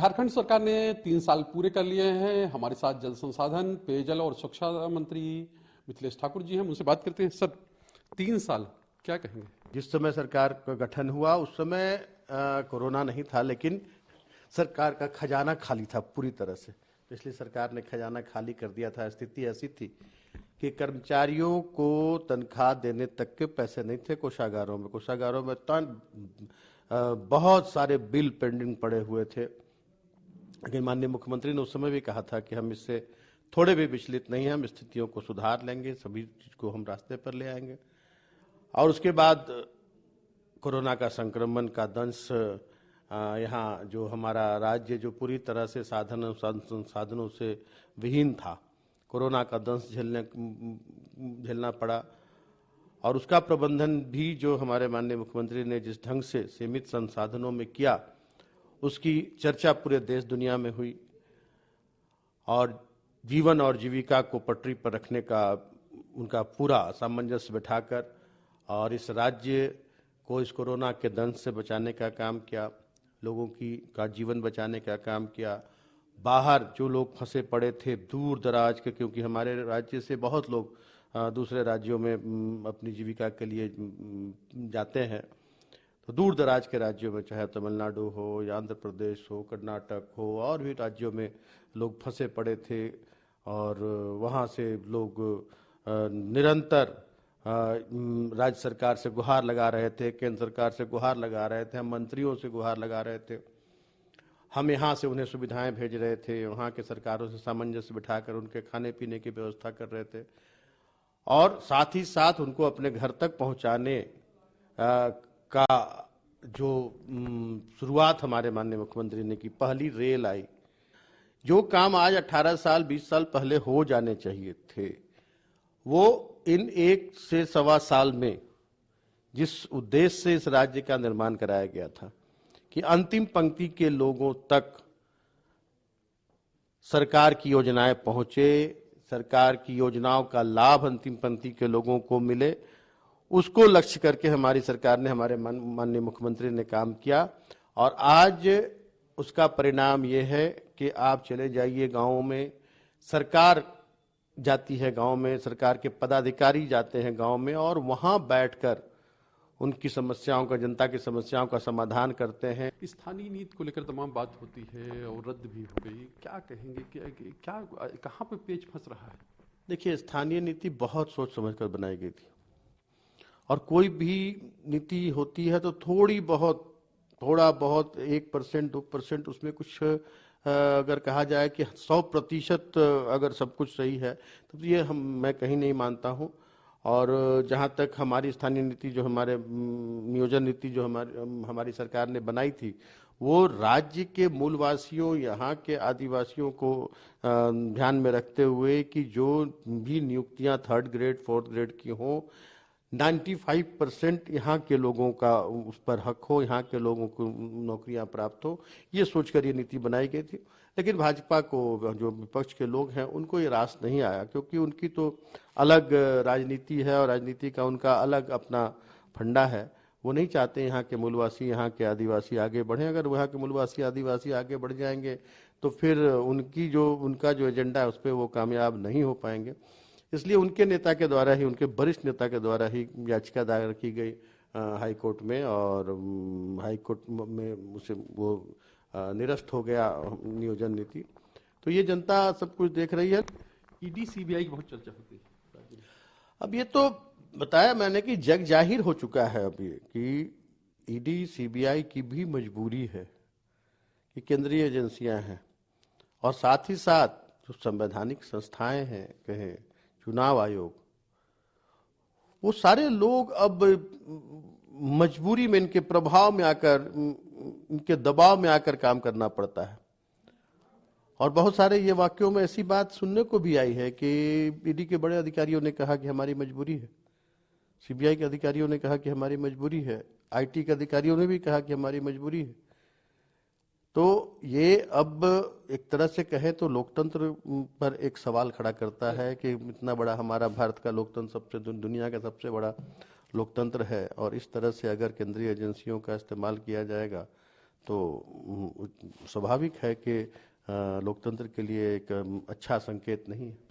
झारखंड सरकार ने 3 साल पूरे कर लिए हैं। हमारे साथ जल संसाधन, पेयजल और स्वच्छता मंत्री मिथिलेश ठाकुर जी हैं। उनसे बात करते हैं। सर, 3 साल क्या कहेंगे? जिस समय सरकार का गठन हुआ उस समय कोरोना नहीं था, लेकिन सरकार का खजाना खाली था पूरी तरह से। पिछली सरकार ने खजाना खाली कर दिया था। स्थिति ऐसी थी कि कर्मचारियों को तनख्वाह देने तक के पैसे नहीं थे कोषागारों में। कोषागारों में बहुत सारे बिल पेंडिंग पड़े हुए थे। लेकिन माननीय मुख्यमंत्री ने उस समय भी कहा था कि हम इससे थोड़े भी विचलित नहीं हैं, हम स्थितियों को सुधार लेंगे, सभी चीज को हम रास्ते पर ले आएंगे। और उसके बाद कोरोना का संक्रमण का दंश यहाँ जो हमारा राज्य जो पूरी तरह से संसाधनों से विहीन था, कोरोना का दंश झेलना पड़ा। और उसका प्रबंधन भी जो हमारे माननीय मुख्यमंत्री ने जिस ढंग से सीमित संसाधनों में किया, उसकी चर्चा पूरे देश दुनिया में हुई। और जीवन और जीविका को पटरी पर रखने का उनका पूरा सामंजस्य बिठाकर और इस राज्य को इस कोरोना के दंश से बचाने का काम किया, लोगों का जीवन बचाने का काम किया। बाहर जो लोग फंसे पड़े थे दूर दराज के, क्योंकि हमारे राज्य से बहुत लोग दूसरे राज्यों में अपनी जीविका के लिए जाते हैं, तो दूर दराज के राज्यों में, चाहे तमिलनाडु हो या आंध्र प्रदेश हो, कर्नाटक हो, और भी राज्यों में लोग फंसे पड़े थे। और वहाँ से लोग निरंतर राज्य सरकार से गुहार लगा रहे थे, केंद्र सरकार से गुहार लगा रहे थे, हम मंत्रियों से गुहार लगा रहे थे। हम यहाँ से उन्हें सुविधाएं भेज रहे थे, वहाँ के सरकारों से सामंजस्य बिठाकर उनके खाने पीने की व्यवस्था कर रहे थे। और साथ ही साथ उनको अपने घर तक पहुँचाने का जो शुरुआत हमारे माननीय मुख्यमंत्री ने की, पहली रेल आई। जो काम आज 18 साल 20 साल पहले हो जाने चाहिए थे, वो इन 1 से सवा साल में जिस उद्देश्य से इस राज्य का निर्माण कराया गया था कि अंतिम पंक्ति के लोगों तक सरकार की योजनाएं पहुंचे, सरकार की योजनाओं का लाभ अंतिम पंक्ति के लोगों को मिले, उसको लक्ष्य करके हमारी सरकार ने, हमारे माननीय मुख्यमंत्री ने काम किया। और आज उसका परिणाम ये है कि आप चले जाइए गांवों में, सरकार जाती है गांव में, सरकार के पदाधिकारी जाते हैं गांव में और वहां बैठकर उनकी समस्याओं का, जनता की समस्याओं का समाधान करते हैं। स्थानीय नीति को लेकर तमाम बात होती है और रद्द भी हो गई। क्या कहेंगे, क्या कहाँ पे पेच फंस रहा है? देखिए, स्थानीय नीति बहुत सोच समझकर बनाई गई थी, और कोई भी नीति होती है तो थोड़ा बहुत 1% 2% उसमें कुछ अगर कहा जाए कि 100% अगर सब कुछ सही है तो ये मैं कहीं नहीं मानता हूँ। और जहाँ तक हमारी स्थानीय नीति, जो हमारे नियोजन नीति जो हमारी सरकार ने बनाई थी, वो राज्य के मूलवासियों, यहाँ के आदिवासियों को ध्यान में रखते हुए कि जो भी नियुक्तियाँ 3rd ग्रेड 4th ग्रेड की हों, 95% यहाँ के लोगों का उस पर हक हो, यहाँ के लोगों को नौकरियां प्राप्त हो, ये सोचकर ये नीति बनाई गई थी। लेकिन भाजपा को, जो विपक्ष के लोग हैं, उनको ये रास नहीं आया, क्योंकि उनकी तो अलग राजनीति है और राजनीति का उनका अलग अपना फंडा है। वो नहीं चाहते यहाँ के मूलवासी, यहाँ के आदिवासी आगे बढ़ें। अगर वहाँ के मूलवासी आदिवासी आगे बढ़ जाएंगे तो फिर उनका जो एजेंडा है उस पर वो कामयाब नहीं हो पाएंगे। इसलिए उनके नेता के द्वारा ही, उनके वरिष्ठ नेता के द्वारा ही याचिका दायर की गई हाई कोर्ट में, और हाई कोर्ट में उसे वो निरस्त हो गया नियोजन नीति। तो ये जनता सब कुछ देख रही है। ईडी सीबीआई की बहुत चर्चा होती है। अब ये तो बताया मैंने कि जग जाहिर हो चुका है अभी कि ईडी सीबीआई की भी मजबूरी है कि केंद्रीय एजेंसियां हैं, और साथ ही साथ जो संवैधानिक संस्थाएं हैं, कहें चुनाव आयोग, वो सारे लोग अब मजबूरी में, इनके प्रभाव में आकर, इनके दबाव में आकर काम करना पड़ता है। और बहुत सारे ये वाक्यों में ऐसी बात सुनने को भी आई है कि ईडी के बड़े अधिकारियों ने कहा कि हमारी मजबूरी है, सीबीआई के अधिकारियों ने कहा कि हमारी मजबूरी है, आईटी के अधिकारियों ने भी कहा कि हमारी मजबूरी है। तो ये अब एक तरह से कहें तो लोकतंत्र पर एक सवाल खड़ा करता है कि इतना बड़ा हमारा भारत का लोकतंत्र, दुनिया का सबसे बड़ा लोकतंत्र है, और इस तरह से अगर केंद्रीय एजेंसियों का इस्तेमाल किया जाएगा तो स्वाभाविक है कि लोकतंत्र के लिए एक अच्छा संकेत नहीं है।